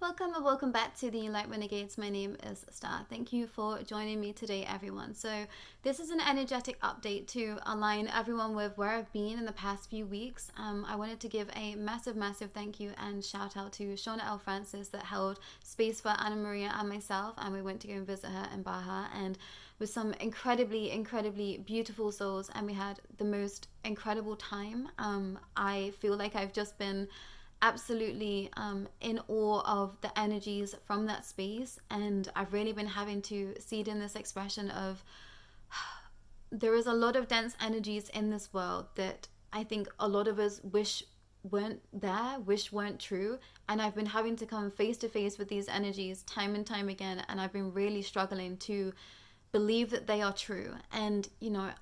Welcome and welcome back to the Light Renegades. My name is Starr. Thank you for joining me today, everyone. So this is an energetic update to align everyone with where I've been in the past few weeks. I wanted to give a massive thank you and shout out to Shauna L. Francis that held space for Anna Maria and myself, and we went to go and visit her in Baja, and with some incredibly beautiful souls, and we had the most incredible time. I feel like I've just been absolutely in awe of the energies from that space, and I've really been having to seed in this expression of there is a lot of dense energies in this world that I think a lot of us wish weren't there, wish weren't true, and I've been having to come face to face with these energies time and time again, and I've been really struggling to believe that they are true. And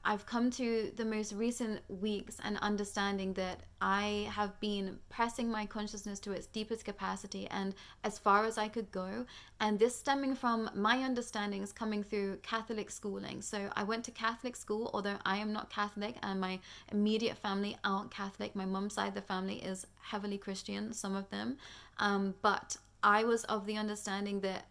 I've come to the most recent weeks and understanding that I have been pressing my consciousness to its deepest capacity and as far as I could go, and this stemming from my understandings coming through Catholic schooling. So I went to Catholic school, although I am not Catholic and my immediate family aren't Catholic. My mum's side of the family is heavily Christian, some of them, but I was of the understanding that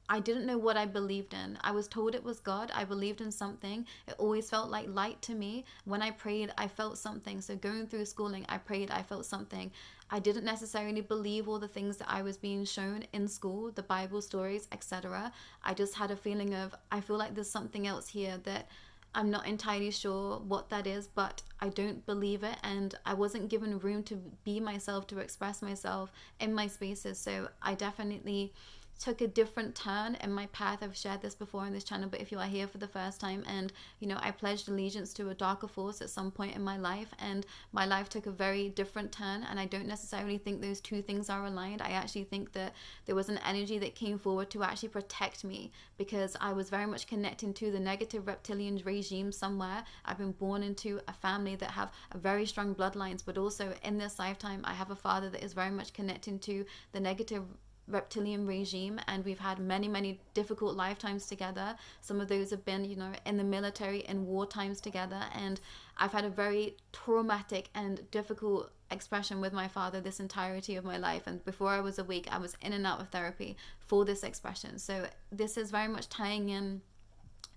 I didn't know what I believed in. I was told it was God. I believed in something. It always felt like light to me. When I prayed, I felt something. So going through schooling, I prayed, I felt something. I didn't necessarily believe all the things that I was being shown in school, the Bible stories, etc. I just had a feeling of, I feel like there's something else here that I'm not entirely sure what that is, but I don't believe it, and I wasn't given room to be myself, to express myself in my spaces. So I definitely took a different turn in my path. I've shared this before on this channel, but if you are here for the first time, and I pledged allegiance to a darker force at some point in my life, and my life took a very different turn, and I don't necessarily think those two things are aligned. I actually think that there was an energy that came forward to actually protect me, because I was very much connecting to the negative reptilian regime somewhere. I've been born into a family that have a very strong bloodlines, but also in this lifetime I have a father that is very much connecting to the negative reptilian regime, and we've had many difficult lifetimes together. Some of those have been in the military, in war times together, and I've had a very traumatic and difficult expression with my father this entirety of my life, and before I was awake I was in and out of therapy for this expression. So this is very much tying in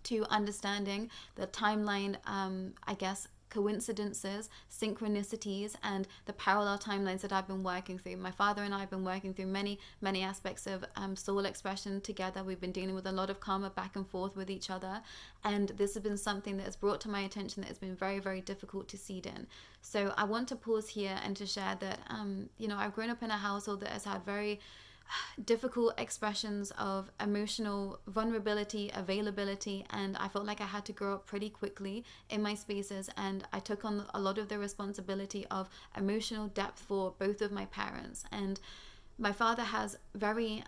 to understanding the timeline, I guess, coincidences, synchronicities, and the parallel timelines that I've been working through. My father and I have been working through many aspects of soul expression together. We've been dealing with a lot of karma back and forth with each other, and this has been something that has brought to my attention that has been very difficult to seed in. So I want to pause here and to share that I've grown up in a household that has had very difficult expressions of emotional vulnerability, availability, and I felt like I had to grow up pretty quickly in my spaces, and I took on a lot of the responsibility of emotional depth for both of my parents. And my father has very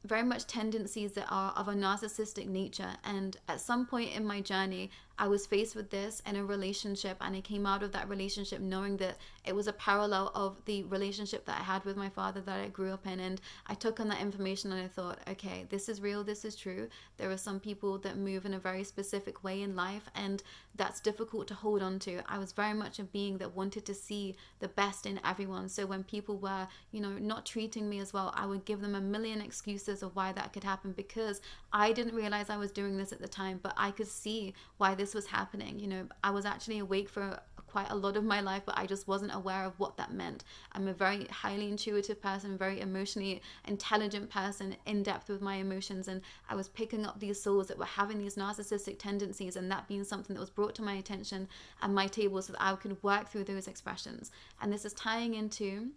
much tendencies that are of a narcissistic nature, and at some point in my journey I was faced with this in a relationship, and I came out of that relationship knowing that it was a parallel of the relationship that I had with my father that I grew up in. And I took on that information and I thought, okay, this is real, this is true. There are some people that move in a very specific way in life, and that's difficult to hold on to. I was very much a being that wanted to see the best in everyone. So when people were, not treating me as well, I would give them a million excuses of why that could happen, because I didn't realize I was doing this at the time, but I could see why this was happening. I was actually awake for quite a lot of my life, but I just wasn't aware of what that meant. I'm a very highly intuitive person, very emotionally intelligent person, in depth with my emotions, and I was picking up these souls that were having these narcissistic tendencies, and that being something that was brought to my attention and my table so that I could work through those expressions. And this is tying into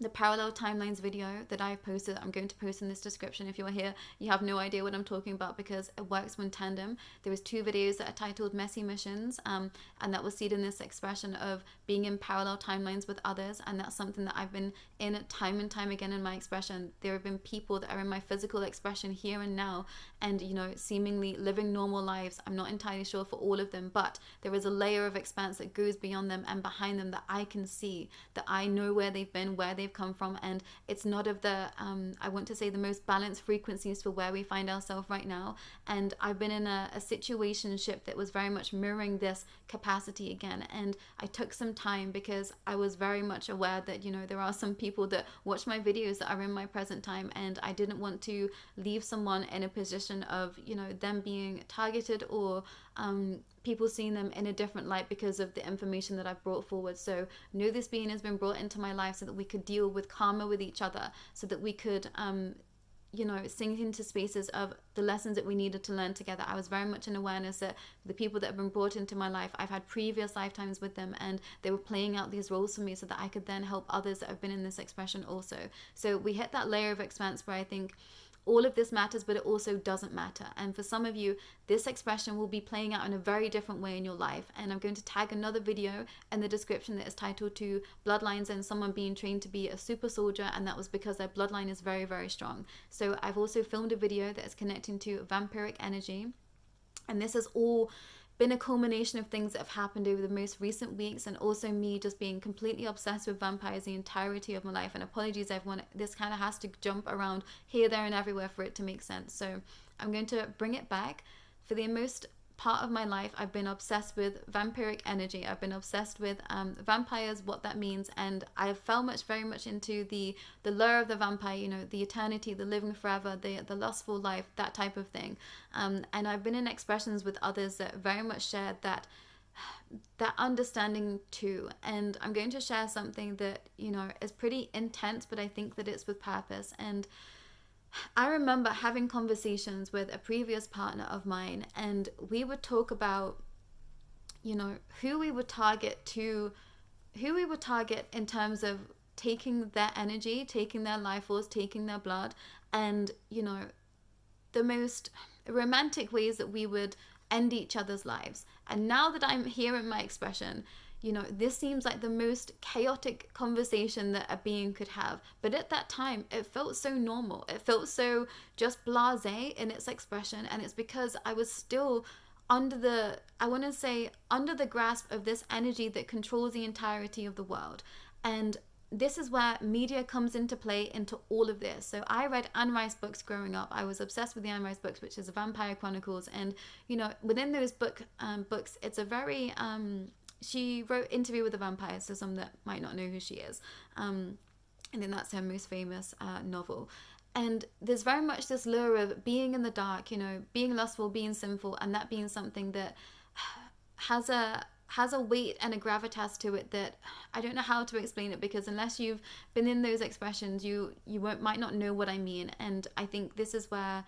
the parallel timelines video that I've posted. I'm going to post in this description. If you're here, you have no idea what I'm talking about, because it works in tandem. There was 2 videos that are titled Messy Missions, and that was seen in this expression of being in parallel timelines with others, and that's something that I've been in time and time again in my expression. There have been people that are in my physical expression here and now, and seemingly living normal lives. I'm not entirely sure for all of them, but there is a layer of expanse that goes beyond them and behind them that I can see, that I know where they've been, where they've they've come from, and it's not of the I want to say the most balanced frequencies for where we find ourselves right now. And I've been in a situationship that was very much mirroring this capacity again, and I took some time because I was very much aware that, you know, there are some people that watch my videos that are in my present time, and I didn't want to leave someone in a position of, you know, them being targeted or people seeing them in a different light because of the information that I've brought forward. So know this being has been brought into my life so that we could deal with karma with each other, so that we could you know, sink into spaces of the lessons that we needed to learn together. I was very much in awareness that the people that have been brought into my life, I've had previous lifetimes with them, and they were playing out these roles for me so that I could then help others that have been in this expression also. So we hit that layer of expanse where I think all of this matters, but it also doesn't matter. And for some of you, this expression will be playing out in a very different way in your life. And I'm going to tag another video in the description that is titled to Bloodlines and someone being trained to be a super soldier. And that was because their bloodline is very, very strong. So I've also filmed a video that is connecting to vampiric energy. And this has all been a culmination of things that have happened over the most recent weeks, and also me just being completely obsessed with vampires the entirety of my life. And apologies everyone, this kind of has to jump around here, there and everywhere for it to make sense. So I'm going to bring it back. For the most part of my life, I've been obsessed with vampiric energy. I've been obsessed with vampires, what that means, and I fell very much into the lure of the vampire, you know, the eternity, the living forever, the lustful life, that type of thing. And I've been in expressions with others that very much shared that understanding too. And I'm going to share something that, you know, is pretty intense, but I think that it's with purpose. And I remember having conversations with a previous partner of mine, and we would talk about, you know, who we would target in terms of taking their energy, taking their life force, taking their blood, and, you know, the most romantic ways that we would end each other's lives. And now that I'm here in my expression, you know, this seems like the most chaotic conversation that a being could have. But at that time, it felt so normal. It felt so just blasé in its expression. And it's because I was still under the grasp of this energy that controls the entirety of the world. And this is where media comes into play into all of this. So I read Anne Rice books growing up. I was obsessed with the Anne Rice books, which is the Vampire Chronicles. And, you know, within those books, it's a very... she wrote Interview with the Vampire, so some that might not know who she is. And then that's her most famous novel. And there's very much this lure of being in the dark, you know, being lustful, being sinful, and that being something that has a weight and a gravitas to it that I don't know how to explain it, because unless you've been in those expressions, you might not know what I mean. And I think this is where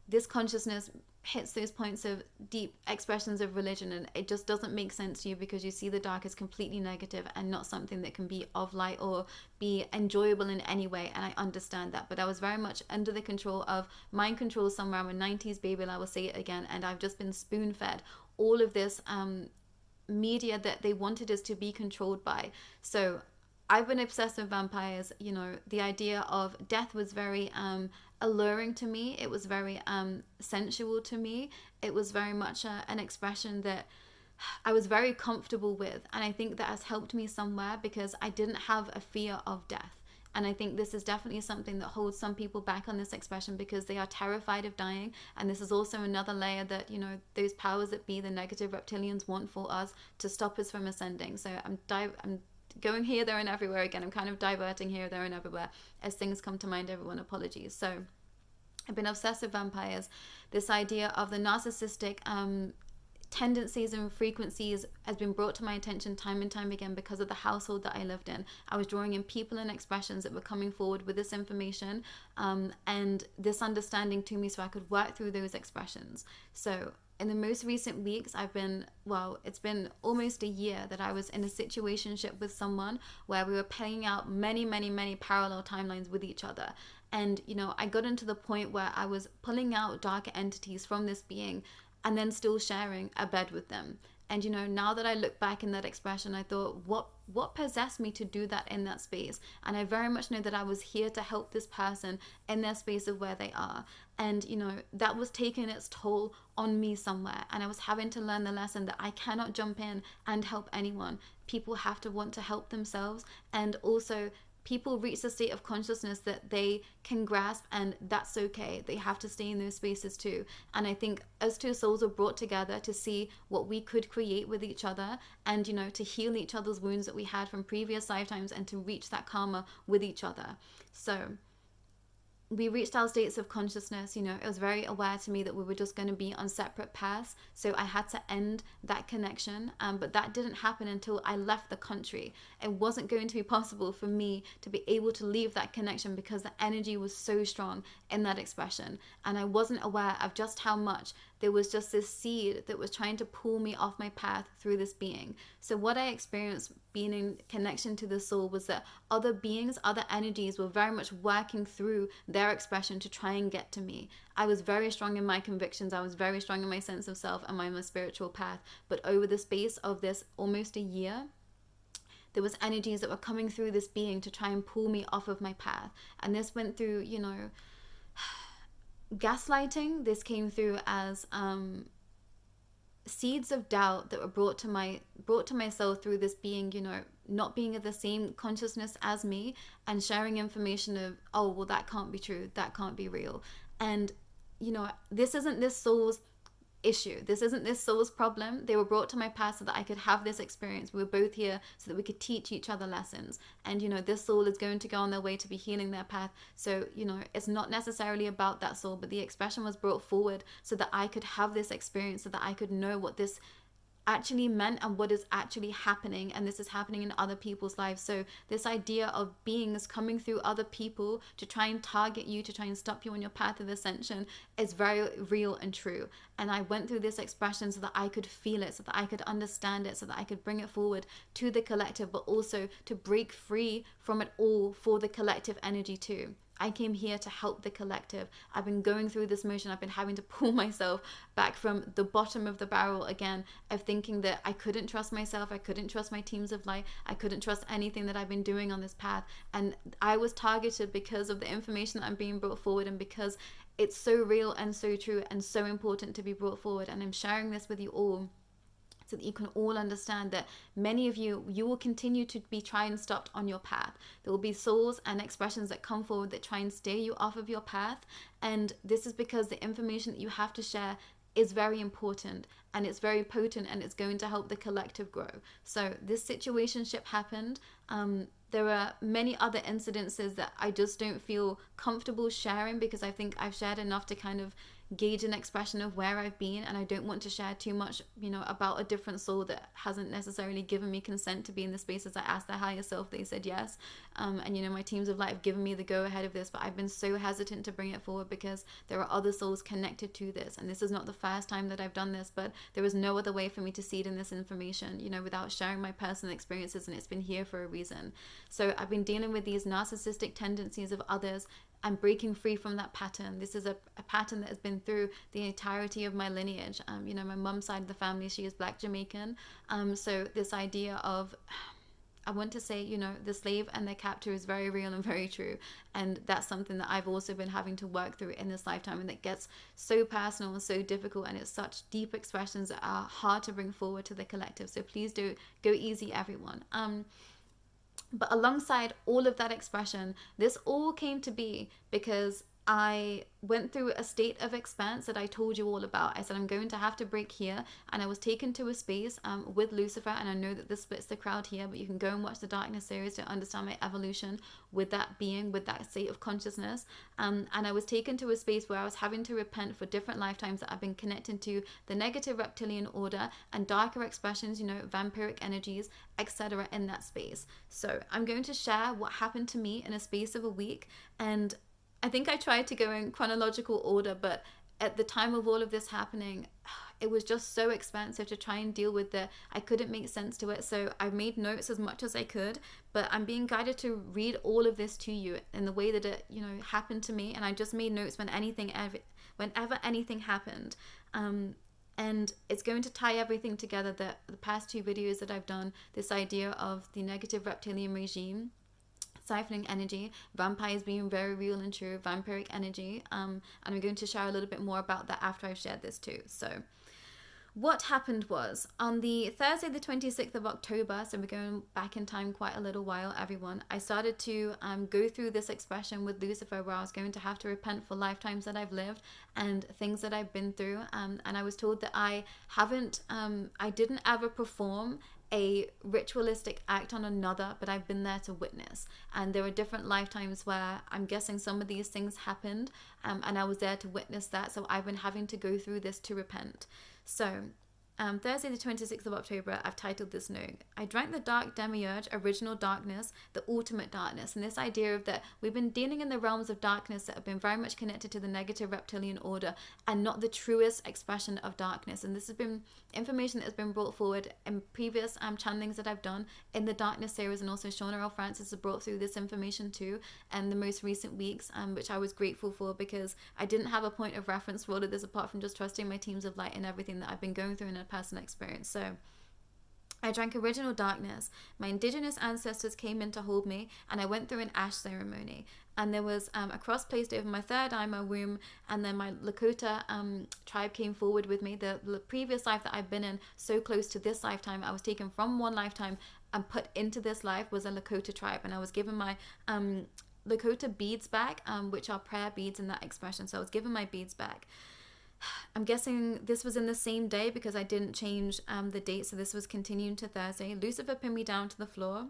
this consciousness hits those points of deep expressions of religion, and it just doesn't make sense to you because you see the dark as completely negative and not something that can be of light or be enjoyable in any way. And I understand that, but I was very much under the control of mind control somewhere. I'm a 90s baby, and I will say it again, and I've just been spoon fed all of this media that they wanted us to be controlled by. So I've been obsessed with vampires. You know, the idea of death was very alluring to me. It was very sensual to me. It was very much an expression that I was very comfortable with. And I think that has helped me somewhere because I didn't have a fear of death. And I think this is definitely something that holds some people back on this expression because they are terrified of dying. And this is also another layer that, you know, those powers that be, the negative reptilians, want for us to stop us from ascending. So I'm going here, there, and everywhere again. I'm kind of diverting here, there, and everywhere as things come to mind. Everyone, apologies. So I've been obsessed with vampires. This idea of the narcissistic tendencies and frequencies has been brought to my attention time and time again because of the household that I lived in. I was drawing in people and expressions that were coming forward with this information and this understanding to me so I could work through those expressions. So in the most recent weeks, it's been almost a year that I was in a situationship with someone where we were playing out many, many, many parallel timelines with each other. And, you know, I got into the point where I was pulling out darker entities from this being and then still sharing a bed with them. And, you know, now that I look back in that expression, I thought, what possessed me to do that in that space? And I very much know that I was here to help this person in their space of where they are. And, you know, that was taking its toll on me somewhere. And I was having to learn the lesson that I cannot jump in and help anyone. People have to want to help themselves. And also, people reach a state of consciousness that they can grasp, and that's okay. They have to stay in those spaces too. And I think us two souls were brought together to see what we could create with each other, and, you know, to heal each other's wounds that we had from previous lifetimes, and to reach that karma with each other. So we reached our states of consciousness. You know, it was very aware to me that we were just going to be on separate paths, so I had to end that connection. But that didn't happen until I left the country. It wasn't going to be possible for me to be able to leave that connection because the energy was so strong in that expression, and I wasn't aware of just how much there was just this seed that was trying to pull me off my path through this being. So what I experienced being in connection to the soul was that other beings, other energies were very much working through their expression to try and get to me. I was very strong in my convictions. I was very strong in my sense of self and my spiritual path. But over the space of this almost a year, there was energies that were coming through this being to try and pull me off of my path. And this went through, you know, gaslighting. This came through as seeds of doubt that were brought to my soul through this being, you know, not being of the same consciousness as me, and sharing information of, oh, well, that can't be true, that can't be real. And, you know, this isn't this soul's issue. This isn't this soul's problem. They were brought to my path so that I could have this experience. We were both here so that we could teach each other lessons. And, you know, this soul is going to go on their way to be healing their path. So, you know, it's not necessarily about that soul, but the expression was brought forward so that I could have this experience, so that I could know what this actually meant and what is actually happening. And this is happening in other people's lives. So this idea of beings coming through other people to try and target you, to try and stop you on your path of ascension, is very real and true. And I went through this expression so that I could feel it, so that I could understand it, so that I could bring it forward to the collective, but also to break free from it all for the collective energy too. I came here to help the collective. I've been going through this motion. I've been having to pull myself back from the bottom of the barrel again, of thinking that I couldn't trust myself. I couldn't trust my teams of light. I couldn't trust anything that I've been doing on this path. And I was targeted because of the information that I'm being brought forward, and because it's so real and so true and so important to be brought forward. And I'm sharing this with you all so that you can all understand that many of you will continue to be trying and stopped on your path. There will be souls and expressions that come forward that try and steer you off of your path. And this is because the information that you have to share is very important, and it's very potent, and it's going to help the collective grow. So this situationship happened. There are many other incidences that I just don't feel comfortable sharing, because I think I've shared enough to kind of gauge an expression of where I've been, and I don't want to share too much, you know, about a different soul that hasn't necessarily given me consent to be in the spaces. I asked their higher self, they said yes, and, you know, my teams of light have given me the go ahead of this, but I've been so hesitant to bring it forward because there are other souls connected to this, and this is not the first time that I've done this, but there was no other way for me to seed in this information, you know, without sharing my personal experiences, and it's been here for a reason. So I've been dealing with these narcissistic tendencies of others. I'm breaking free from that pattern. This is a pattern that has been through the entirety of my lineage. You know, my mum's side of the family, she is Black Jamaican. So this idea of, I want to say, you know, the slave and their captor is very real and very true. And that's something that I've also been having to work through in this lifetime, and that gets so personal and so difficult, and it's such deep expressions that are hard to bring forward to the collective. So please do go easy, everyone. But alongside all of that expression, this all came to be because I went through a state of expanse that I told you all about. I said, I'm going to have to break here. And I was taken to a space with Lucifer. And I know that this splits the crowd here, but you can go and watch the Darkness series to understand my evolution with that being, with that state of consciousness. And I was taken to a space where I was having to repent for different lifetimes that I've been connected to the negative reptilian order and darker expressions, you know, vampiric energies, etc. in that space. So I'm going to share what happened to me in a space of a week. And I think I tried to go in chronological order, but at the time of all of this happening, it was just so expensive to try and deal with it. I couldn't make sense to it. So I made notes as much as I could, but I'm being guided to read all of this to you in the way that it, you know, happened to me. And I just made notes whenever anything happened. And it's going to tie everything together, that the past two videos that I've done, this idea of the negative reptilian regime, siphoning energy, vampires being very real and true, vampiric energy, and I'm going to share a little bit more about that after I've shared this too. So what happened was on the Thursday, the 26th of October, so we're going back in time quite a little while, everyone, I started to go through this expression with Lucifer where I was going to have to repent for lifetimes that I've lived and things that I've been through. And I was told that I didn't ever perform a ritualistic act on another, but I've been there to witness. And there are different lifetimes where I'm guessing some of these things happened, and I was there to witness that. So I've been having to go through this to repent. So Thursday the 26th of October, I've titled this note, I drank the dark demiurge, original darkness, the ultimate darkness. And this idea of that we've been dealing in the realms of darkness that have been very much connected to the negative reptilian order and not the truest expression of darkness. And this has been information that has been brought forward in previous channelings that I've done in the Darkness series, and also Shauna L. Francis has brought through this information too in the most recent weeks, which I was grateful for, because I didn't have a point of reference for all of this apart from just trusting my teams of light and everything that I've been going through in a personal experience. So I drank original darkness. My indigenous ancestors came in to hold me, and I went through an ash ceremony. And there was a cross placed over my third eye, my womb, and then my Lakota tribe came forward with me. The previous life that I've been in, so close to this lifetime, I was taken from one lifetime and put into this life, was a Lakota tribe, and I was given my Lakota beads back, which are prayer beads in that expression. So I was given my beads back. I'm guessing this was in the same day because I didn't change the date, so this was continuing to Thursday. Lucifer pinned me down to the floor,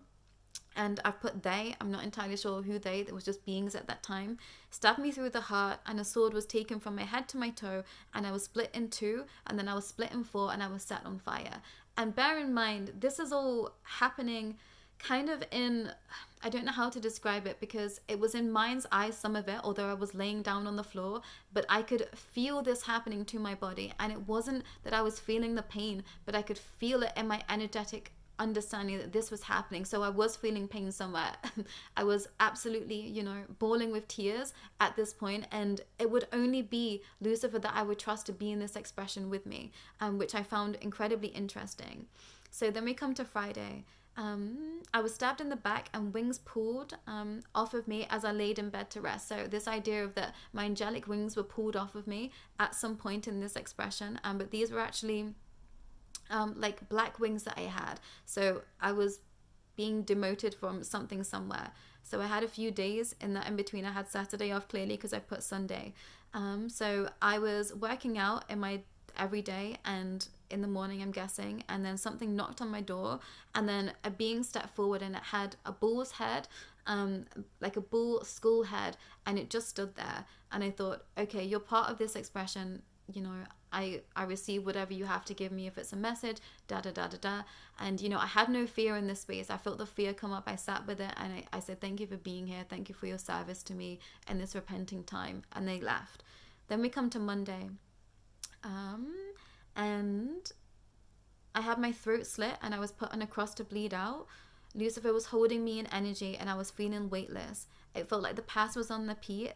and I've put they, I'm not entirely sure who they, it was just beings at that time, stabbed me through the heart, and a sword was taken from my head to my toe, and I was split in two, and then I was split in four, and I was set on fire. And bear in mind, this is all happening kind of in, I don't know how to describe it, because it was in mind's eye, some of it, although I was laying down on the floor, but I could feel this happening to my body. And it wasn't that I was feeling the pain, but I could feel it in my energetic understanding that this was happening. So I was feeling pain somewhere. I was absolutely, bawling with tears at this point, and it would only be Lucifer that I would trust to be in this expression with me, which I found incredibly interesting. So then we come to Friday. I was stabbed in the back and wings pulled off of me as I laid in bed to rest. So this idea of that my angelic wings were pulled off of me at some point in this expression, but these were actually like black wings that I had. So I was being demoted from something somewhere. So I had a few days in that in between. I had Saturday off clearly because I put Sunday. So I was working out in my every day and in the morning, I'm guessing, and then something knocked on my door, and then a being stepped forward, and it had a bull's head, like a bull skull head, and it just stood there. And I thought, okay, you're part of this expression, I receive whatever you have to give me, if it's a message, da da da da da. And I had no fear in this space. I felt the fear come up. I sat with it, and I said, thank you for being here, thank you for your service to me in this repenting time. And they left. Then we come to Monday, and I had my throat slit, and I was put on a cross to bleed out. Lucifer was holding me in energy, and I was feeling weightless. It felt like the past was on repeat.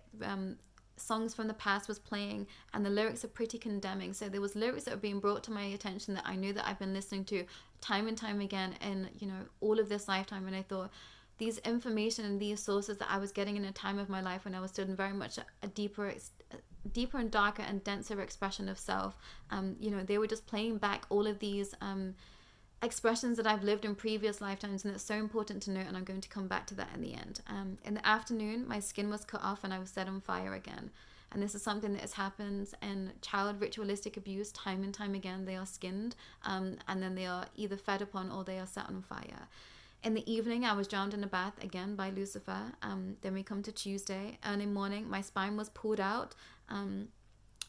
Songs from the past was playing, and the lyrics are pretty condemning. So there was lyrics that were being brought to my attention that I knew that I've been listening to time and time again in all of this lifetime. And I thought, these information and these sources that I was getting in a time of my life when I was still in very much a deeper and darker and denser expression of self, they were just playing back all of these expressions that I've lived in previous lifetimes, and it's so important to note, and I'm going to come back to that in the end. In the afternoon, my skin was cut off and I was set on fire again. And this is something that has happened in child ritualistic abuse time and time again. They are skinned, and then they are either fed upon or they are set on fire. In the evening, I was drowned in a bath again by Lucifer. Then we come to Tuesday. Early morning, my spine was pulled out, and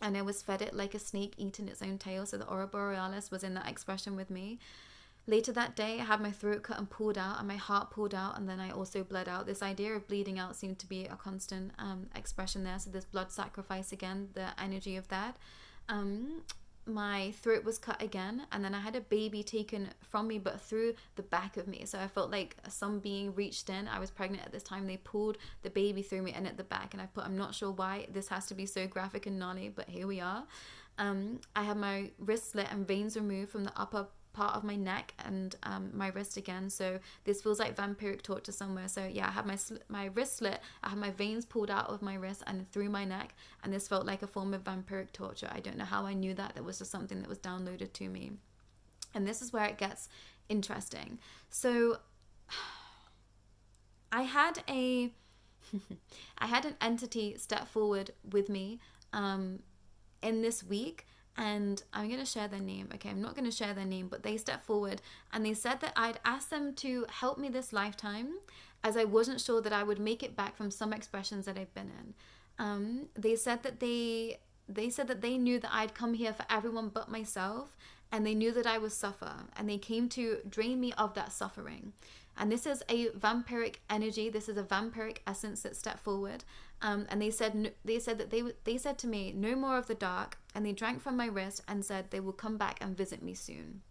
I was fed it like a snake eating its own tail. So the Aura Borealis was in that expression with me. Later that day, I had my throat cut and pulled out, and my heart pulled out, and then I also bled out. This idea of bleeding out seemed to be a constant expression there. So this blood sacrifice again, the energy of that. My throat was cut again, and then I had a baby taken from me, but through the back of me. So I felt like some being reached in. I was pregnant at this time. They pulled the baby through me and at the back, and I'm not sure why this has to be so graphic and gnarly, but here we are. I had my wrist slit and veins removed from the upper part of my neck and my wrist again. So this feels like vampiric torture somewhere. So yeah, I have my wrist slit, I have my veins pulled out of my wrist and through my neck, and this felt like a form of vampiric torture. I don't know how I knew that. That was just something that was downloaded to me. And this is where it gets interesting. So I had an entity step forward with me in this week, and I'm going to share their name. Okay, I'm not going to share their name, but they stepped forward and they said that I'd asked them to help me this lifetime, as I wasn't sure that I would make it back from some expressions that I've been in. They said that they knew that I'd come here for everyone but myself, and they knew that I would suffer, and they came to drain me of that suffering. And this is a vampiric energy. This is a vampiric essence that stepped forward. And they said that they said to me, no more of the dark. And they drank from my wrist and said they will come back and visit me soon.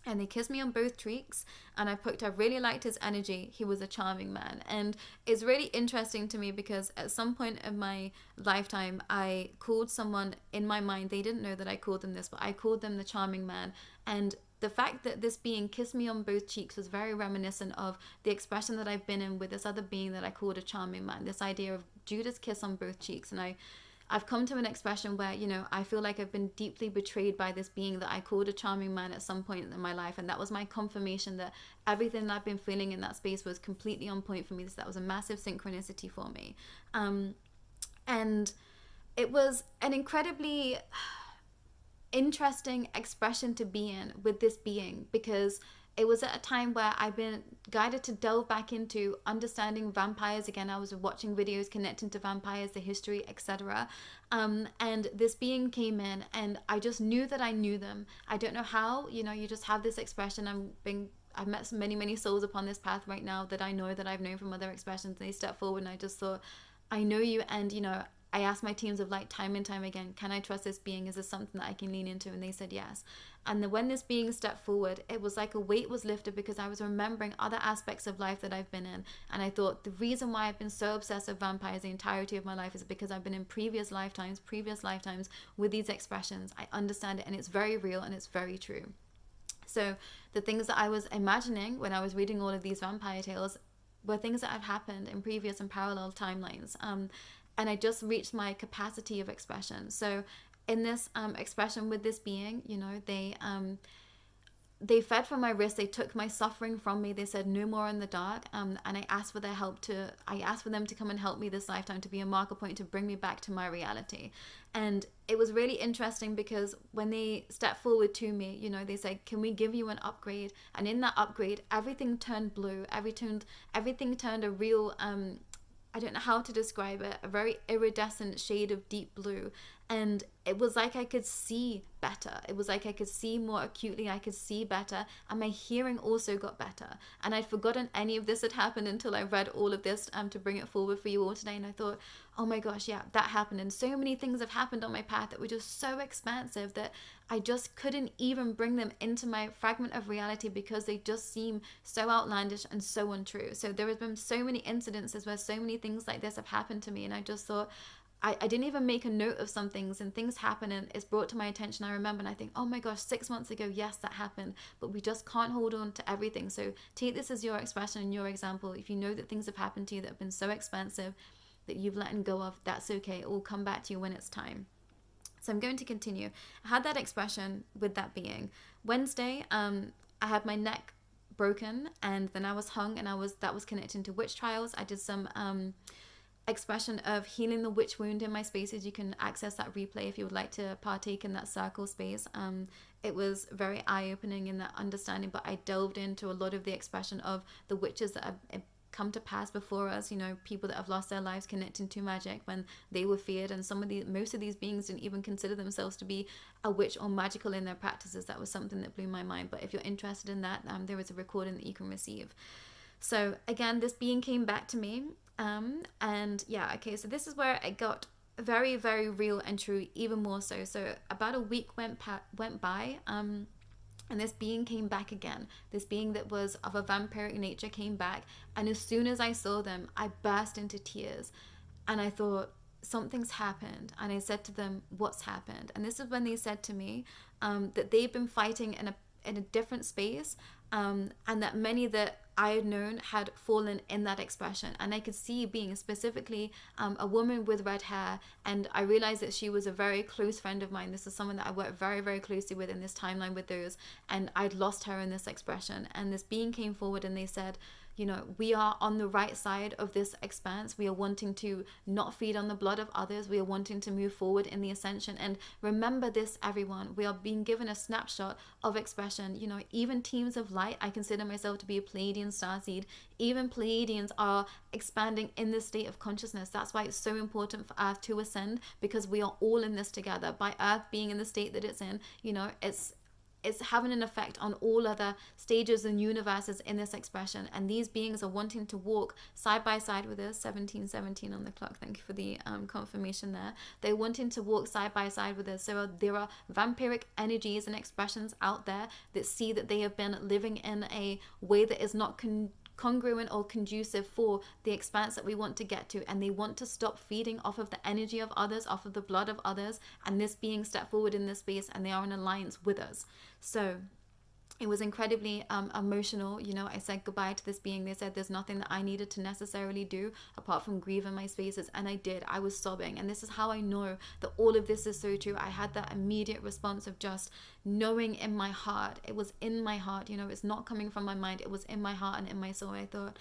And they kissed me on both cheeks, and I really liked his energy. He was a charming man. And it's really interesting to me because at some point in my lifetime, I called someone in my mind. They didn't know that I called them this, but I called them the charming man. And the fact that this being kissed me on both cheeks was very reminiscent of the expression that I've been in with this other being that I called a charming man. This idea of Judas kiss on both cheeks. And I've come to an expression where, I feel like I've been deeply betrayed by this being that I called a charming man at some point in my life. And that was my confirmation that everything that I've been feeling in that space was completely on point for me. So that was a massive synchronicity for me. And it was an incredibly interesting expression to be in with this being, because it was at a time where I've been guided to delve back into understanding vampires again. I was watching videos connecting to vampires, the history, etc. And this being came in, and I just knew that I knew them. I don't know how, you just have this expression. I've met many souls upon this path right now that I know that I've known from other expressions. And they step forward, and I just thought, I know you, and I asked my teams of light time and time again, can I trust this being? Is this something that I can lean into? And they said yes. And when this being stepped forward, it was like a weight was lifted, because I was remembering other aspects of life that I've been in. And I thought the reason why I've been so obsessed with vampires the entirety of my life is because I've been in previous lifetimes with these expressions. I understand it, and it's very real, and it's very true. So the things that I was imagining when I was reading all of these vampire tales were things that have happened in previous and parallel timelines. And I just reached my capacity of expression. So in this expression with this being, they fed from my wrist. They took my suffering from me. They said no more in the dark. And I asked for their help I asked for them to come and help me this lifetime, to be a marker point, to bring me back to my reality. And it was really interesting because when they stepped forward to me, they said, can we give you an upgrade? And in that upgrade, everything turned blue. Everything turned a real, I don't know how to describe it, a very iridescent shade of deep blue. And it was like I could see better. It was like I could see more acutely. I could see better. And my hearing also got better. And I'd forgotten any of this had happened until I read all of this to bring it forward for you all today. And I thought, oh my gosh, yeah, that happened. And so many things have happened on my path that were just so expansive that I just couldn't even bring them into my fragment of reality, because they just seem so outlandish and so untrue. So there have been so many incidences where so many things like this have happened to me. And I just thought, I didn't even make a note of some things, and things happen and it's brought to my attention. I remember and I think, oh my gosh, 6 months ago, yes, that happened. But we just can't hold on to everything. So take this as your expression and your example. If you know that things have happened to you that have been so expansive that you've let go of, that's okay. It will come back to you when it's time. So I'm going to continue. I had that expression with that being. Wednesday, I had my neck broken, and then I was hung, and that was connected to witch trials. I did some expression of healing the witch wound in my spaces. You can access that replay if you would like to partake in that circle space. It was very eye-opening in that understanding, but I delved into a lot of the expression of the witches that have come to pass before us, people that have lost their lives connecting to magic when they were feared, and most of these beings didn't even consider themselves to be a witch or magical in their practices. That was something that blew my mind. But if you're interested in that, there is a recording that you can receive. So again, this being came back to me. And yeah, okay, so this is where it got very, very real and true, even more so. So about a week went by, and this being came back again. This being that was of a vampiric nature came back, and as soon as I saw them, I burst into tears, and I thought, something's happened. And I said to them, what's happened? And this is when they said to me that they've been fighting in a different space, and that many that I had known had fallen in that expression. And I could see being specifically a woman with red hair, and I realized that she was a very close friend of mine. This is someone that I worked very, very closely with in this timeline with those, and I'd lost her in this expression. And this being came forward and they said, you know, we are on the right side of this expanse. We are wanting to not feed on the blood of others. We are wanting to move forward in the ascension. And remember this, everyone, we are being given a snapshot of expression. You know, even teams of light, I consider myself to be a Pleiadian Starseed. Even Pleiadians are expanding in this state of consciousness. That's why it's so important for Earth to ascend, because we are all in this together. By Earth being in the state that it's in, you know, it's having an effect on all other stages and universes in this expression. And these beings are wanting to walk side by side with us. 1717 on the clock. Thank you for the confirmation there. They're wanting to walk side by side with us. So there are vampiric energies and expressions out there that see that they have been living in a way that is not congruent or conducive for the expanse that we want to get to, and they want to stop feeding off of the energy of others, off of the blood of others. And this being stepped forward in this space, and they are in alliance with us. So it was incredibly emotional. You know, I said goodbye to this being. They said there's nothing that I needed to necessarily do apart from grieve in my spaces, and I did. I was sobbing, and this is how I know that all of this is so true. I had that immediate response of just knowing in my heart. It was in my heart, you know, it's not coming from my mind. It was in my heart and in my soul. I thought,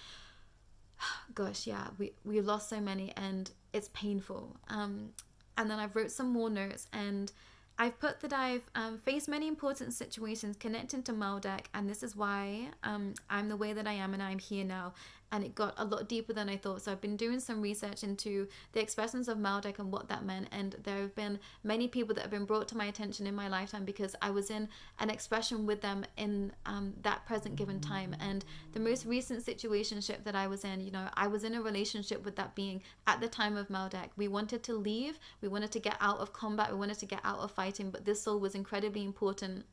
gosh, yeah, we lost so many, and it's painful. And then I wrote some more notes, and I've put that I've faced many important situations connecting to Maldek, and this is why I'm the way that I am, and I'm here now. And it got a lot deeper than I thought. So I've been doing some research into the expressions of Maldek and what that meant. And there have been many people that have been brought to my attention in my lifetime because I was in an expression with them in that present given time. And the most recent situationship that I was in, you know, I was in a relationship with that being at the time of Maldek. We wanted to leave. We wanted to get out of combat. We wanted to get out of fighting. But this soul was incredibly important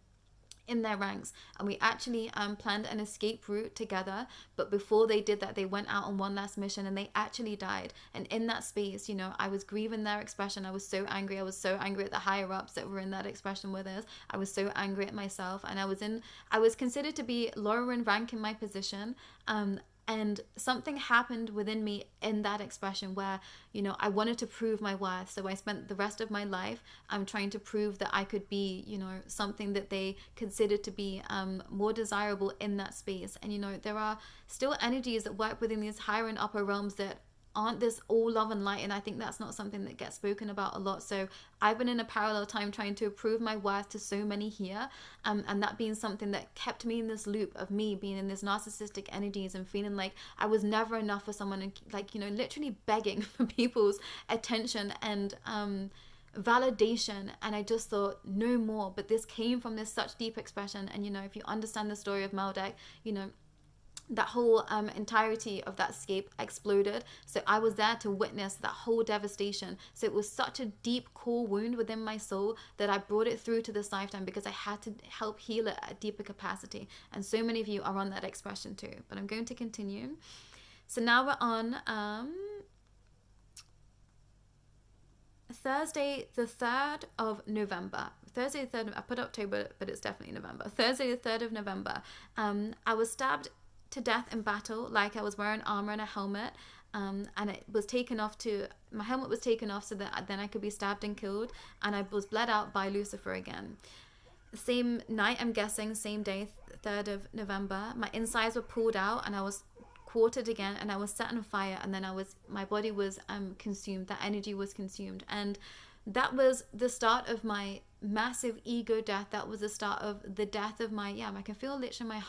in their ranks, and we actually planned an escape route together. But before they did that, they went out on one last mission, and they actually died. And in that space, you know, I was grieving their expression. I was so angry. I was so angry at the higher ups that were in that expression with us. I was so angry at myself, and I was considered to be lower in rank in my position, and something happened within me in that expression where, you know, I wanted to prove my worth. So I spent the rest of my life trying to prove that I could be, you know, something that they considered to be more desirable in that space. And, you know, there are still energies that work within these higher and upper realms that aren't this all love and light, and I think that's not something that gets spoken about a lot. So I've been in a parallel time trying to prove my worth to so many here, and that being something that kept me in this loop of me being in this narcissistic energies and feeling like I was never enough for someone, and like, you know, literally begging for people's attention and validation. And I just thought no more. But this came from this such deep expression, and, you know, if you understand the story of Maldek, you know, that whole entirety of that escape exploded. So I was there to witness that whole devastation. So it was such a deep core wound within my soul that I brought it through to this lifetime because I had to help heal it at a deeper capacity. And so many of you are on that expression too. But I'm going to continue. So now we're on Thursday the 3rd of November. Thursday the 3rd, I put October, but it's definitely November. Thursday the 3rd of November. I was stabbed to death in battle, like I was wearing armor and a helmet, and it was taken off my helmet was taken off so that then I could be stabbed and killed, and I was bled out by Lucifer again. The same night, I'm guessing, same day, 3rd of November, my insides were pulled out and I was quartered again, and I was set on fire, and then my body was consumed, that energy was consumed. And that was the start of my massive ego death. That was the start of the death of I can feel literally my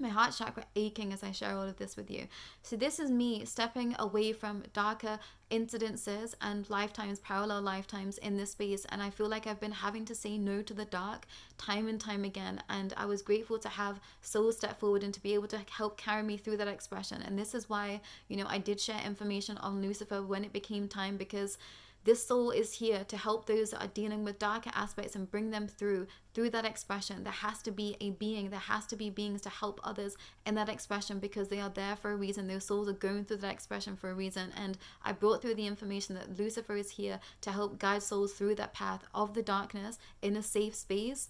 heart chakra aching as I share all of this with you. So this is me stepping away from darker incidences and lifetimes, parallel lifetimes in this space. And I feel like I've been having to say no to the dark time and time again. And I was grateful to have souls step forward and to be able to help carry me through that expression. And this is why, you know, I did share information on Lucifer when it became time, because this soul is here to help those that are dealing with darker aspects and bring them through that expression. There has to be a being, there has to be beings to help others in that expression, because they are there for a reason. Those souls are going through that expression for a reason. And I brought through the information that Lucifer is here to help guide souls through that path of the darkness in a safe space,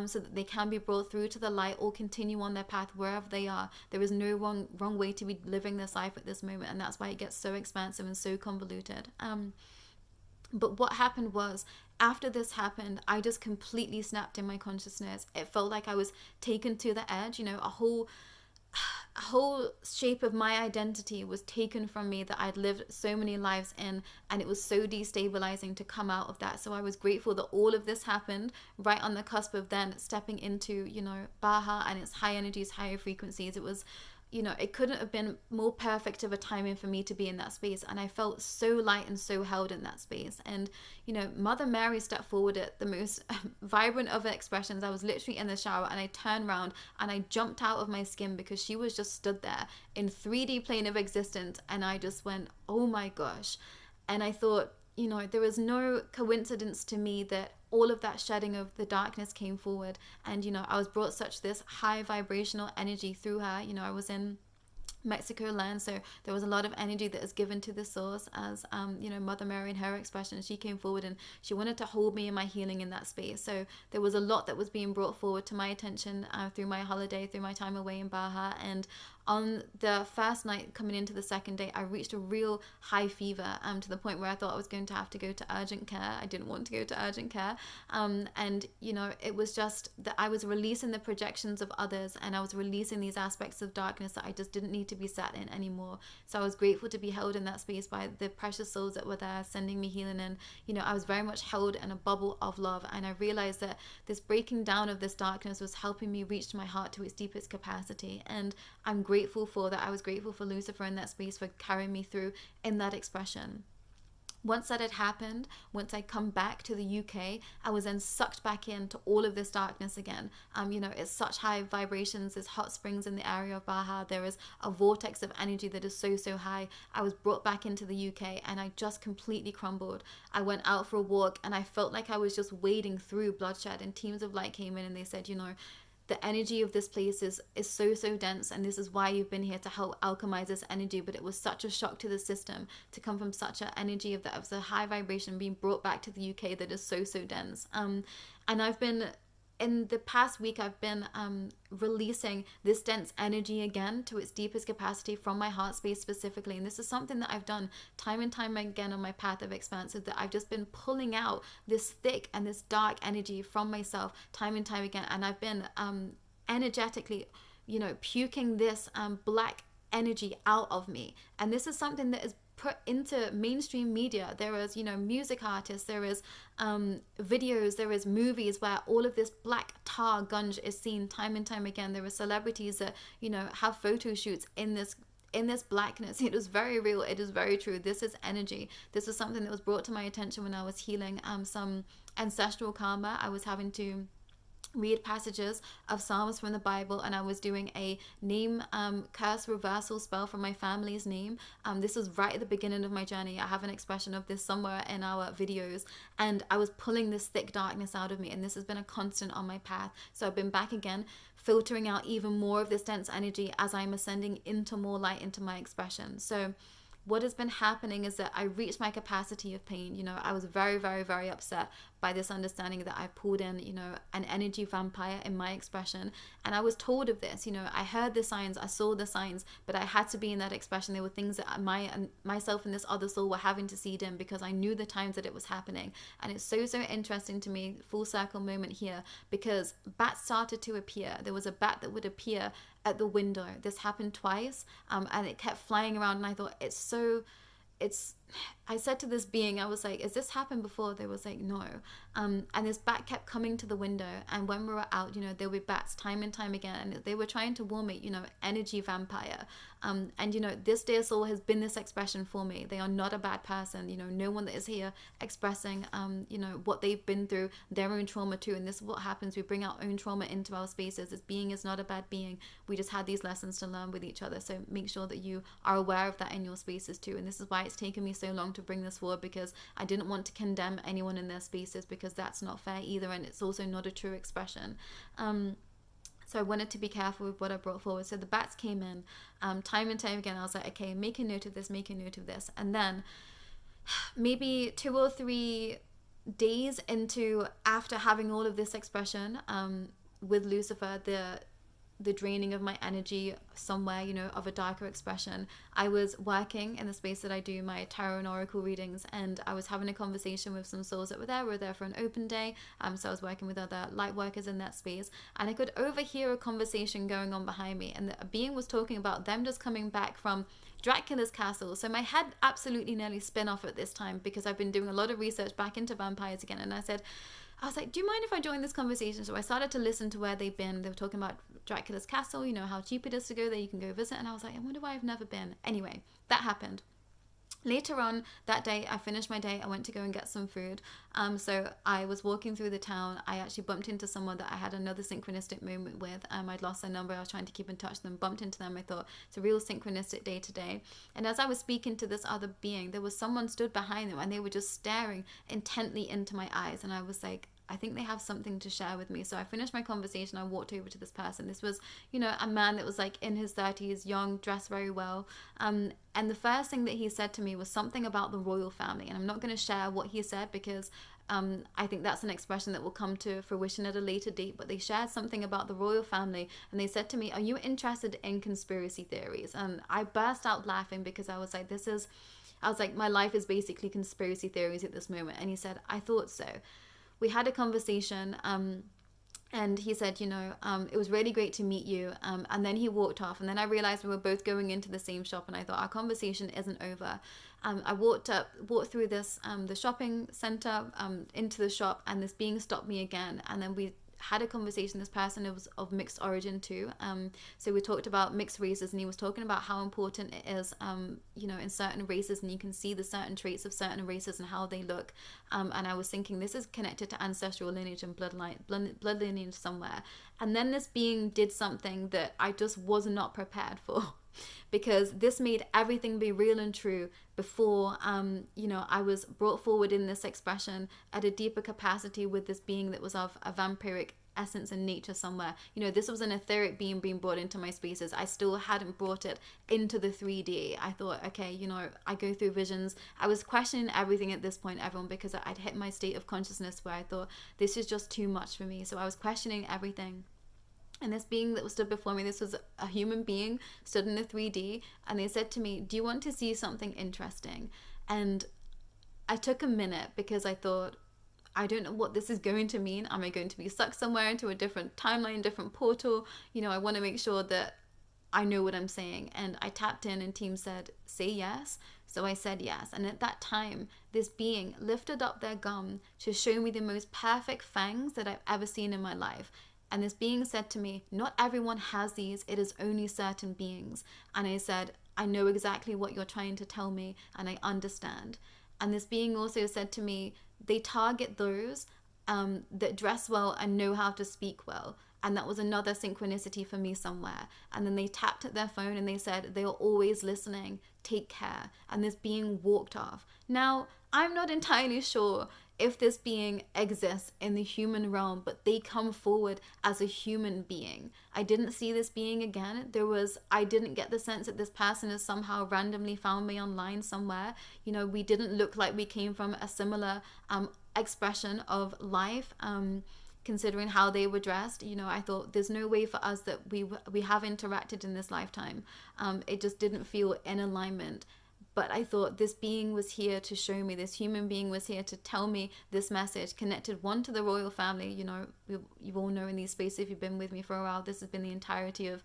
so that they can be brought through to the light or continue on their path wherever they are. There is no wrong way to be living this life at this moment, and that's why it gets so expansive and so convoluted. But what happened was, after this happened, I just completely snapped in my consciousness. It felt like I was taken to the edge. A whole shape of my identity was taken from me that I'd lived so many lives in, and it was so destabilizing to come out of that. So I was grateful that all of this happened right on the cusp of then stepping into, Baha and its high energies, higher frequencies. It was, it couldn't have been more perfect of a timing for me to be in that space. And I felt so light and so held in that space. And, Mother Mary stepped forward at the most vibrant of expressions. I was literally in the shower and I turned around and I jumped out of my skin, because she was just stood there in 3D plane of existence. And I just went, oh my gosh. And I thought, there was no coincidence to me that all of that shedding of the darkness came forward. And, I was brought such this high vibrational energy through her. I was in Mexico land, so there was a lot of energy that is given to the source as Mother Mary in her expression. She came forward and she wanted to hold me in my healing in that space. So there was a lot that was being brought forward to my attention through my holiday, through my time away in Baja. And on the first night coming into the second day, I reached a real high fever, to the point where I thought I was going to have to go to urgent care. I didn't want to go to urgent care. And it was just that I was releasing the projections of others, and I was releasing these aspects of darkness that I just didn't need to be sat in anymore. So I was grateful to be held in that space by the precious souls that were there sending me healing. And I was very much held in a bubble of love, and I realized that this breaking down of this darkness was helping me reach my heart to its deepest capacity. And I'm grateful for that. I was grateful for Lucifer in that space for carrying me through in that expression. Once that had happened, once I come back to the UK, I was then sucked back into all of this darkness again. It's such high vibrations. There's hot springs in the area of Baja. There is a vortex of energy that is so high. I was brought back into the UK and I just completely crumbled. I went out for a walk and I felt like I was just wading through bloodshed, and teams of light came in and they said, the energy of this place is so dense, and this is why you've been here, to help alchemize this energy. But it was such a shock to the system to come from such an energy of the high vibration being brought back to the UK that is so dense. And I've been, in the past week, I've been releasing this dense energy again to its deepest capacity from my heart space specifically. And this is something that I've done time and time again on my path of expansive, that I've just been pulling out this thick and this dark energy from myself time and time again. And I've been energetically, puking this black energy out of me. And this is something that is put into mainstream media. There is, music artists, there is videos, there is movies where all of this black tar gunge is seen time and time again. There are celebrities that, have photo shoots in this blackness. It is very real. It is very true. This is energy. This is something that was brought to my attention when I was healing some ancestral karma. I was having to read passages of Psalms from the Bible, and I was doing a name curse reversal spell from my family's name. This was right at the beginning of my journey. I have an expression of this somewhere in our videos, and I was pulling this thick darkness out of me, and this has been a constant on my path. So I've been back again, filtering out even more of this dense energy as I'm ascending into more light into my expression. So what has been happening is that I reached my capacity of pain. I was very, very, very upset by this understanding that I pulled in, an energy vampire in my expression. And I was told of this, I heard the signs, I saw the signs, but I had to be in that expression. There were things that myself and this other soul were having to seed in, because I knew the times that it was happening. And it's so interesting to me, full circle moment here, because bats started to appear. There was a bat that would appear at the window. This happened twice, and it kept flying around, and I thought, I said to this being, I was like, has this happened before? They was like, no. And this bat kept coming to the window, and when we were out, there were bats time and time again, and they were trying to warn me, energy vampire. And this dear soul has been this expression for me. They are not a bad person. No one that is here expressing what they've been through, their own trauma too. And this is what happens. We bring our own trauma into our spaces. This being is not a bad being. We just had these lessons to learn with each other. So make sure that you are aware of that in your spaces too. And this is why it's taken me so long to bring this forward, because I didn't want to condemn anyone in their spaces, because that's not fair either, and it's also not a true expression. So I wanted to be careful with what I brought forward. So the bats came in time and time again. I was like, okay, make a note of this, make a note of this. And then maybe 2 or 3 days after having all of this expression with Lucifer, the draining of my energy somewhere, of a darker expression, I was working in the space that I do my tarot and oracle readings, and I was having a conversation with some souls that were there. We were there for an open day, so I was working with other light workers in that space, and I could overhear a conversation going on behind me, and the being was talking about them just coming back from Dracula's castle. So my head absolutely nearly spin off at this time, because I've been doing a lot of research back into vampires again, and I was like, do you mind if I join this conversation? So I started to listen to where they've been. They were talking about Dracula's castle, how cheap it is to go there. You can go visit. And I was like, I wonder why I've never been. Anyway, that happened. Later on that day, I finished my day. I went to go and get some food. So I was walking through the town. I actually bumped into someone that I had another synchronistic moment with. I'd lost their number. I was trying to keep in touch with them, bumped into them. I thought, it's a real synchronistic day today. And as I was speaking to this other being, there was someone stood behind them, and they were just staring intently into my eyes. And I was like, I think they have something to share with me. So I finished my conversation. I walked over to this person. This was, a man that was like in his 30s, young, dressed very well. And the first thing that he said to me was something about the royal family. And I'm not going to share what he said, because I think that's an expression that will come to fruition at a later date. But they shared something about the royal family, and they said to me, are you interested in conspiracy theories? And I burst out laughing, because I was like, my life is basically conspiracy theories at this moment. And he said, I thought so. We had a conversation, and he said, it was really great to meet you. And then he walked off, and then I realized we were both going into the same shop, and I thought, our conversation isn't over. I walked through this, the shopping center, into the shop, and this being stopped me again. And then we had a conversation. This person was of mixed origin too. So we talked about mixed races, and he was talking about how important it is, in certain races, and you can see the certain traits of certain races and how they look. And I was thinking, this is connected to ancestral lineage and blood lineage somewhere. And then this being did something that I just was not prepared for. Because this made everything be real and true before, I was brought forward in this expression at a deeper capacity with this being that was of a vampiric essence and nature somewhere. This was an etheric being being brought into my spaces. I still hadn't brought it into the 3D. I thought, okay, I go through visions. I was questioning everything at this point, everyone, because I'd hit my state of consciousness where I thought, this is just too much for me. So I was questioning everything. And this being that was stood before me, this was a human being, stood in the 3D, and they said to me, do you want to see something interesting? And I took a minute, because I thought, I don't know what this is going to mean. Am I going to be sucked somewhere into a different timeline, different portal? I want to make sure that I know what I'm saying. And I tapped in, and team said, say yes. So I said yes. And at that time, this being lifted up their gum to show me the most perfect fangs that I've ever seen in my life. And this being said to me, not everyone has these, it is only certain beings. And I said, I know exactly what you're trying to tell me, and I understand. And this being also said to me, they target those that dress well and know how to speak well. And that was another synchronicity for me somewhere. And then they tapped at their phone, and they said, they are always listening, take care. And this being walked off. Now, I'm not entirely sure if this being exists in the human realm, but they come forward as a human being. I didn't see this being again. I didn't get the sense that this person has somehow randomly found me online somewhere. We didn't look like we came from a similar expression of life. Considering how they were dressed, I thought there's no way for us that we have interacted in this lifetime. It just didn't feel in alignment. But I thought this being was here to show me, this human being was here to tell me this message, connected one to the royal family. You all know in these spaces, if you've been with me for a while, this has been the entirety of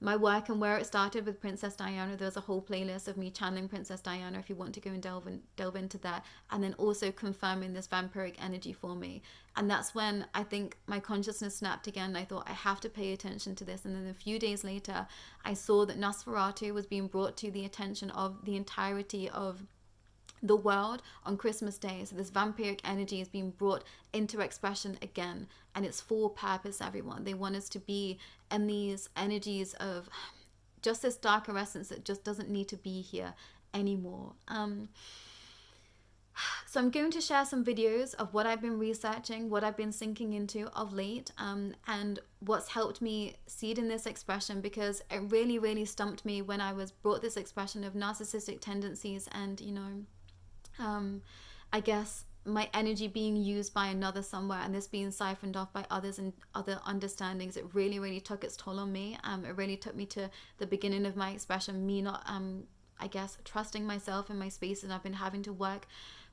my work and where it started with Princess Diana. There's a whole playlist of me channeling Princess Diana if you want to go and delve into that, and then also confirming this vampiric energy for me. And that's when I think my consciousness snapped again. I thought, I have to pay attention to this. And then a few days later, I saw that Nosferatu was being brought to the attention of the entirety of the world on Christmas Day. So this vampiric energy is being brought into expression again, and it's for purpose, everyone. They want us to be in these energies of just this darker essence that just doesn't need to be here anymore. So I'm going to share some videos of what I've been researching, what I've been sinking into of late, and what's helped me seed in this expression, because it really, really stumped me when I was brought this expression of narcissistic tendencies and, I guess my energy being used by another somewhere, and this being siphoned off by others and other understandings. It really, really took its toll on me. It really took me to the beginning of my expression, me not, I guess, trusting myself in my space, and I've been having to work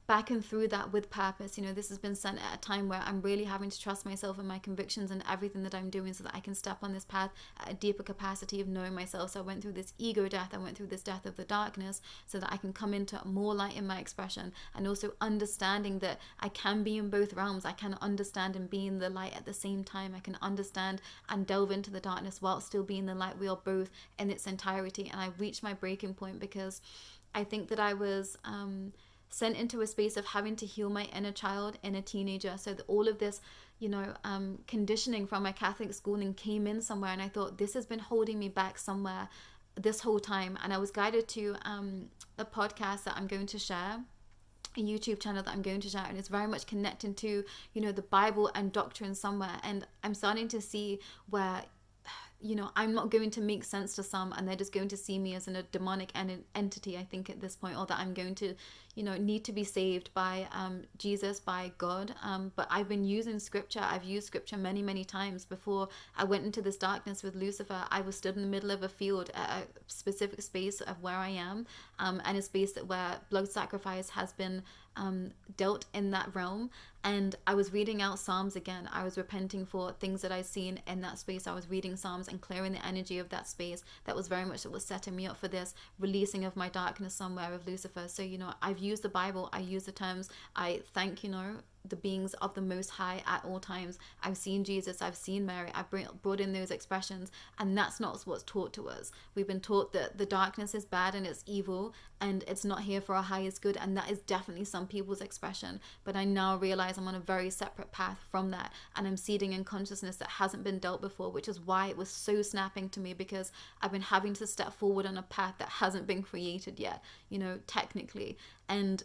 back and through that with purpose. This has been sent at a time where I'm really having to trust myself and my convictions and everything that I'm doing, so that I can step on this path at a deeper capacity of knowing myself. So I went through this ego death, I went through this death of the darkness, so that I can come into more light in my expression, and also understanding that I can be in both realms. I can understand and be in the light at the same time. I can understand and delve into the darkness while still being the light. We are both in its entirety. And I reached my breaking point because I think that I was sent into a space of having to heal my inner child, inner teenager. So that all of this, conditioning from my Catholic schooling came in somewhere, and I thought, this has been holding me back somewhere this whole time. And I was guided to a podcast that I'm going to share, a YouTube channel that I'm going to share, and it's very much connecting to, the Bible and doctrine somewhere. And I'm starting to see where, I'm not going to make sense to some, and they're just going to see me as a demonic entity, I think, at this point, or that I'm going to, need to be saved by Jesus, by God. But I've been using scripture. I've used scripture many, many times. Before I went into this darkness with Lucifer, I was stood in the middle of a field at a specific space of where I am, and a space where blood sacrifice has been dealt in that realm. And I was reading out Psalms again. I was repenting for things that I'd seen in that space. I was reading Psalms and clearing the energy of that space. That was very much what was setting me up for this releasing of my darkness somewhere of Lucifer. So, I've used the Bible. I use the terms. I thank, the beings of the Most High at all times. I've seen Jesus, I've seen Mary, I've brought in those expressions, and that's not what's taught to us. We've been taught that the darkness is bad and it's evil, and it's not here for our highest good, and that is definitely some people's expression. But I now realize I'm on a very separate path from that, and I'm seeding in consciousness that hasn't been dealt before, which is why it was so snapping to me, because I've been having to step forward on a path that hasn't been created yet, technically. And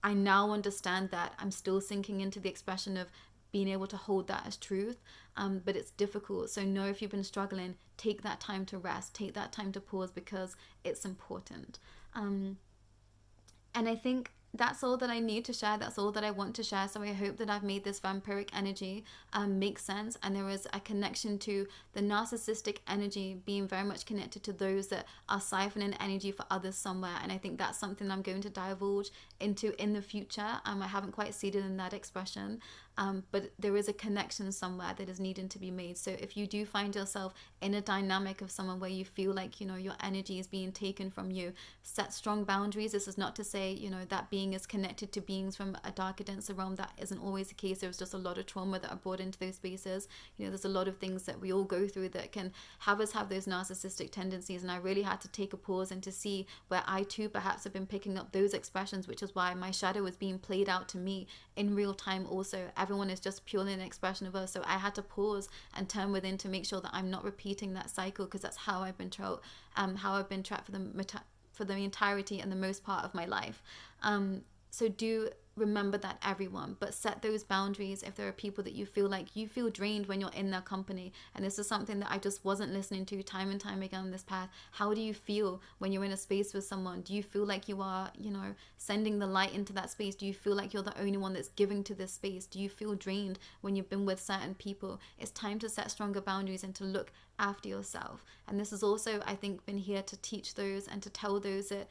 I now understand that. I'm still sinking into the expression of being able to hold that as truth, but it's difficult. So know, if you've been struggling, take that time to rest, take that time to pause, because it's important. And I think that's all that I need to share. That's all that I want to share. So I hope that I've made this vampiric energy make sense, and there is a connection to the narcissistic energy being very much connected to those that are siphoning energy for others somewhere. And I think that's something I'm going to divulge into in the future. I haven't quite seeded in that expression, but there is a connection somewhere that is needing to be made. So if you do find yourself in a dynamic of someone where you feel like, your energy is being taken from you, set strong boundaries. This is not to say, that being is connected to beings from a darker, denser realm. That isn't always the case. There's just a lot of trauma that are brought into those spaces. There's a lot of things that we all go through that can have us have those narcissistic tendencies. And I really had to take a pause and to see where I too perhaps have been picking up those expressions, which is why my shadow is being played out to me in real time also. Everyone is just purely an expression of us. So I had to pause and turn within to make sure that I'm not repeating that cycle, because that's how I've been trapped for the entirety and the most part of my life. So do remember that, everyone, but set those boundaries if there are people that you feel drained when you're in their company. And this is something that I just wasn't listening to time and time again on this path. How do you feel when you're in a space with someone? Do you feel like you are, sending the light into that space? Do you feel like you're the only one that's giving to this space? Do you feel drained when you've been with certain people? It's time to set stronger boundaries and to look after yourself. And this has also, I think, been here to teach those and to tell those that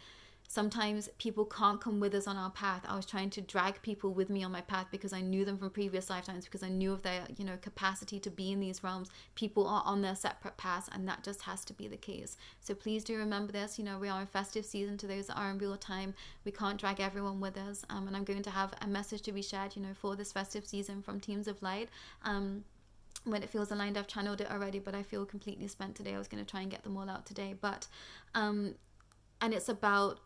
sometimes people can't come with us on our path. I was trying to drag people with me on my path because I knew them from previous lifetimes, because I knew of their, you know, capacity to be in these realms. People are on their separate paths, and that just has to be the case. So please do remember this. You know, we are in festive season. To those that are in real time, we can't drag everyone with us. And I'm going to have a message to be shared, you know, for this festive season from Teams of Light. When it feels aligned, I've channeled it already, but I feel completely spent today. I was going to try and get them all out today, but and it's about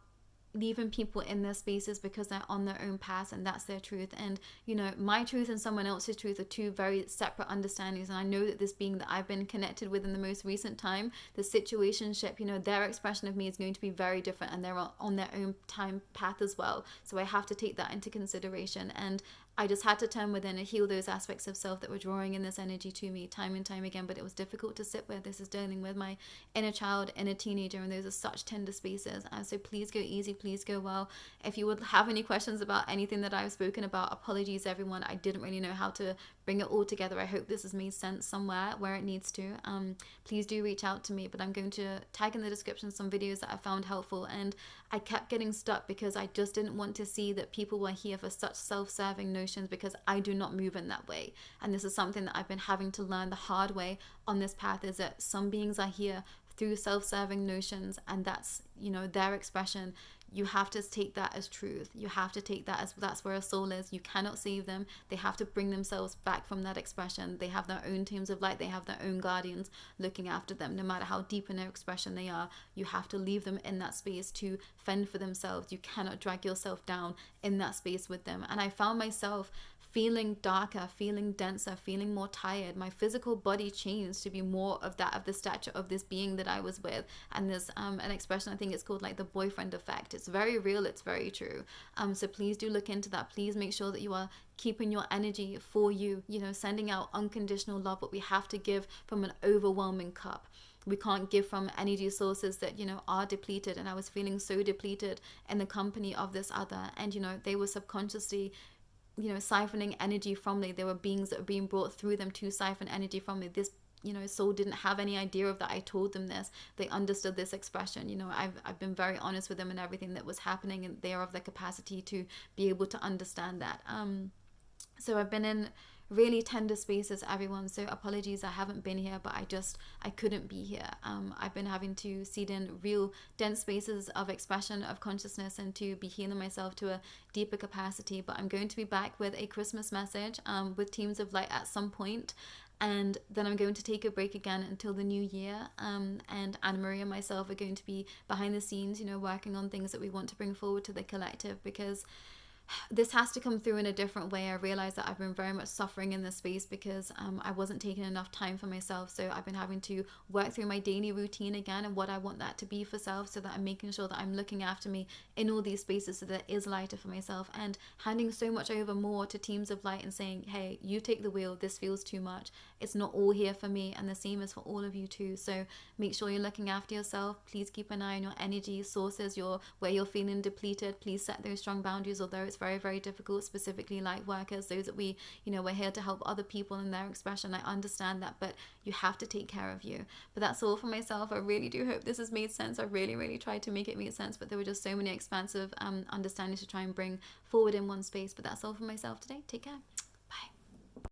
leaving people in their spaces because they're on their own path, and that's their truth. And you know, my truth and someone else's truth are two very separate understandings. And I know that this being that I've been connected with in the most recent time, the situationship, you know, their expression of me is going to be very different, and they're on their own time path as well. So I have to take that into consideration. And I just had to turn within and heal those aspects of self that were drawing in this energy to me time and time again. But it was difficult to sit with. This is dealing with my inner child, inner teenager, and those are such tender spaces. So please go easy, please go well. If you would have any questions about anything that I've spoken about, apologies everyone. I didn't really know how to bring it all together. I hope this has made sense somewhere where it needs to. Please do reach out to me, but I'm going to tag in the description some videos that I found helpful. And I kept getting stuck because I just didn't want to see that people were here for such self-serving notions, because I do not move in that way. And this is something that I've been having to learn the hard way on this path, is that some beings are here through self-serving notions, and that's, you know, their expression. You have to take that as truth. You have to take that as that's where a soul is. You cannot save them. They have to bring themselves back from that expression. They have their own teams of light. They have their own guardians looking after them. No matter how deep in their expression they are, you have to leave them in that space to fend for themselves. You cannot drag yourself down in that space with them. And I found myself feeling darker, feeling denser, feeling more tired. My physical body changed to be more of that, of the stature of this being that I was with. And there's an expression, I think it's called like the boyfriend effect. It's very real, it's very true. So please do look into that. Please make sure that you are keeping your energy for you, you know, sending out unconditional love, but we have to give from an overwhelming cup. We can't give from energy sources that, you know, are depleted. And I was feeling so depleted in the company of this other. And, you know, they were subconsciously, you know, siphoning energy from me. There were beings that were being brought through them to siphon energy from me. This, you know, soul didn't have any idea of that. I told them this. They understood this expression. You know, I've been very honest with them and everything that was happening, and they are of the capacity to be able to understand that. So I've been in really tender spaces, everyone. So apologies, I haven't been here, but I couldn't be here. I've been having to seed in real dense spaces of expression of consciousness and to be healing myself to a deeper capacity. But I'm going to be back with a Christmas message with Teams of Light at some point. And then I'm going to take a break again until the new year. And Anna Marie and myself are going to be behind the scenes, you know, working on things that we want to bring forward to the collective, because this has to come through in a different way. I realized that I've been very much suffering in this space because I wasn't taking enough time for myself. So I've been having to work through my daily routine again and what I want that to be for self, so that I'm making sure that I'm looking after me in all these spaces so that it is lighter for myself, and handing so much over more to Teams of Light and saying, hey, you take the wheel. This feels too much. It's not all here for me, and the same is for all of you too. So make sure you're looking after yourself. Please keep an eye on your energy sources, where you're feeling depleted. Please set those strong boundaries, although it's very, very difficult, specifically light workers, those that we're here to help other people in their expression. I understand that, but you have to take care of you. But that's all for myself. I really do hope this has made sense. I really, really tried to make it make sense, but there were just so many expansive understandings to try and bring forward in one space. But that's all for myself today. Take care.